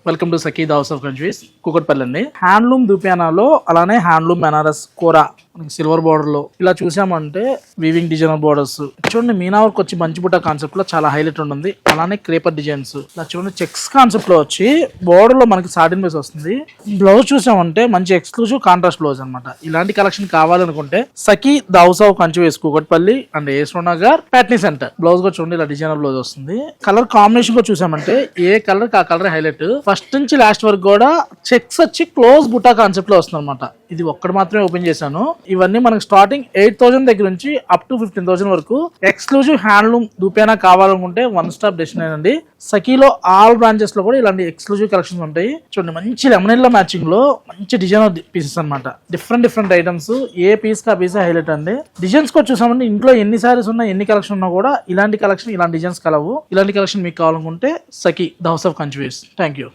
Welcome to Sakhi house of countries Kukatpally అండి. Handloom దుపియానాలో అలానే handloom Banaras కోరా silver border లో ఇలా చూసామంటే వీవింగ్ డిజైనర్ బోర్డర్స్ చూడండి. మీనా వర్క్ వచ్చి మంచి బుట్ట కాన్సెప్ట్ లో చాలా హైలైట్ ఉంటుంది. అలానే క్రేపర్ డిజైన్స్ ఇలా చూడండి. చెక్స్ కాన్సెప్ట్ లో వచ్చి బోర్డర్ లో మనకి సాటిన్ బేస్ వస్తుంది. బ్లౌజ్ చూసామంటే మంచి ఎక్స్క్లూజివ్ కాంట్రాస్ట్ బ్లౌజ్ అనమాట. ఇలాంటి కలెక్షన్ కావాలనుకుంటే Sakhi house of countries Kukatpally and AS Rao Nagar Patny centre. Blouse కూడా చూడండి ఇలా డిజైనర్ బ్లౌజ్ వస్తుంది. కలర్ కాంబినేషన్ కూడా చూసామంటే ఏ కలర్ ఆ కలర్ హైలైట్. ఫస్ట్ నుంచి లాస్ట్ వరకు కూడా చెక్స్ వచ్చి క్లోజ్ బుట్టా కాన్సెప్ట్ లో వస్తుంది అనమాట. ఇది ఒక్కటి మాత్రమే ఓపెన్ చేశాను. ఇవన్నీ మనకి స్టార్టింగ్ 8,000 దగ్గర నుంచి అప్ టు 15,000 వరకు ఎక్స్క్లూజివ్ హ్యాండ్లూమ్ దుపేనా కావాలనుకుంటే వన్ స్టాప్ డెస్టినేషన్ అండి. సఖీలో ఆల్ బ్రాంచెస్ లో కూడా ఇలాంటి ఎక్స్క్లూజివ్ కలెక్షన్స్ ఉంటాయి. చూడండి మంచి లెమన్ మ్యాచింగ్ లో మంచి డిజైన్ పీసెస్ అనమాట. డిఫరెంట్ ఐటమ్స్, ఏ పీస్ కా పీస్ హైలైట్ అండి. డిజైన్స్ కూడా చూసామంటే ఇంట్లో ఎన్ని సారీస్ ఉన్నా ఎన్ని కలెక్షన్ ఉన్నా కూడా ఇలాంటి కలెక్షన్ ఇలాంటి డిజైన్స్ కలవు. ఇలాంటి కలెక్షన్ మీకు కావాలనుకుంటే Sakhi house of countries. Thank you.